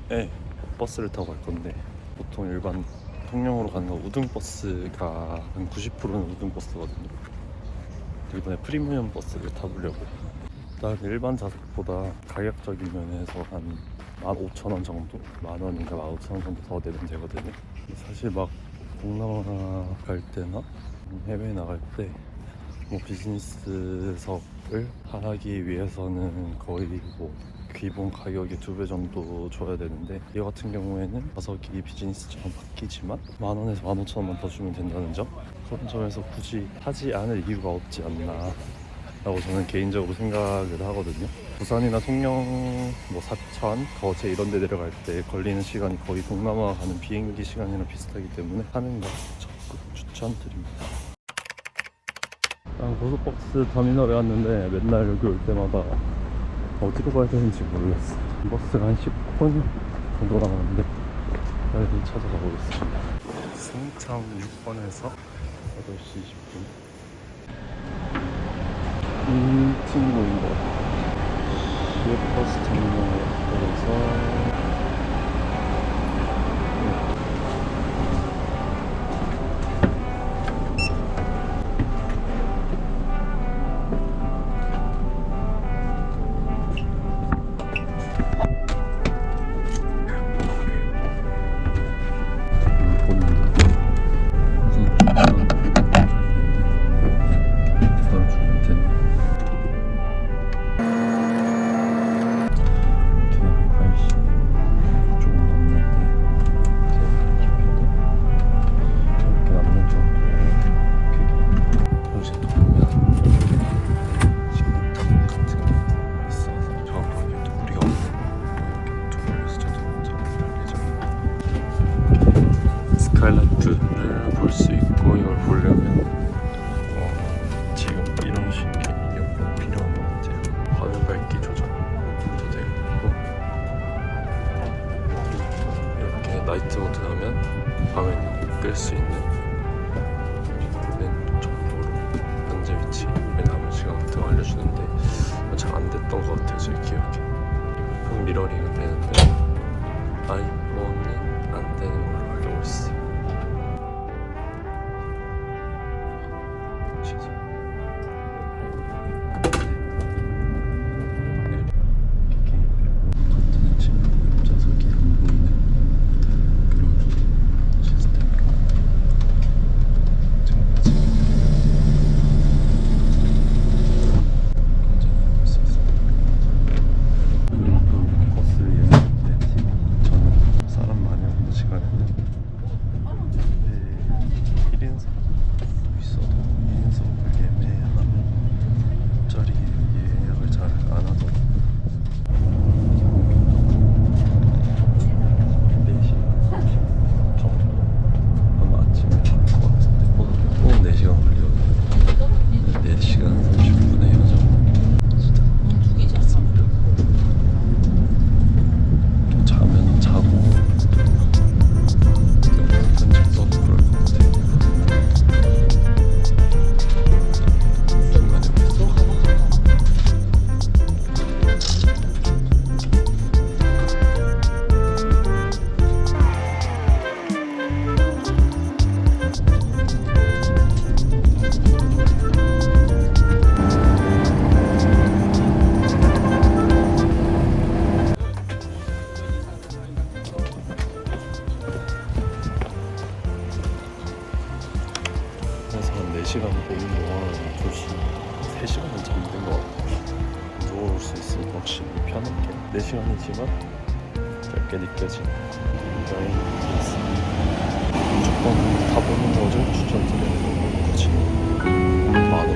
네, 버스를 타고 갈 건데 보통 일반 통영으로 가는 거 우등버스가 한 90%는 우등버스거든요. 이번에 프리미엄 버스를 타보려고. 일단 일반 좌석보다 가격적인 면에서 한 15,000원 정도? 만원인가 15,000원 정도 더 내면 되거든요. 사실 막 동남아 갈 때나 해외 나갈 때 뭐 비즈니스석을 하기 위해서는 거의 뭐 기본 가격의 2배 정도 줘야 되는데, 이 같은 경우에는 좌석이 비즈니스처럼 바뀌지만 만원에서 15,000원만 더 주면 된다는 점, 그런 점에서 굳이 하지 않을 이유가 없지 않나 라고 저는 개인적으로 생각을 하거든요. 부산이나 통영, 뭐 사천, 거제 이런 데 내려갈 때 걸리는 시간이 거의 동남아 가는 비행기 시간이랑 비슷하기 때문에 하는 거 적극 추천드립니다. 고속버스 터미널에 왔는데 맨날 여기 올 때마다 어디로 가야 되는지 모르겠어. 버스가 한 10분 정도 남았는데 빨리 찾아가 보겠습니다. 승창 6번에서 8시 20분. 이 친구인 것 같아요. 시외버스 터미널에서 스카이라이트를 볼 수 있고, 이걸 보려면 지금 이런 식의 이어폰 필요한 것 같아요. 화면 밝기 조절도 되고, 이렇게 나이트 모드 하면 화면이 끌 수 있는 정보로 현재 위치, 남은 시간 같은 거 알려주는데 잘 안 됐던 것 같아요, 제 기억에. 폰 미러링은 되는데 아이폰은 안 되는 걸로 알고 있어요. 그래서 한 4시간 보는 동안 3시간은 잠든 것 같아요. 누워올 수 있으니까 확실히 편하게 4시간이지만 짧게 느껴지는 여행이었습니다. 무조건 가보는 것을 추천드려요. 그치? 많은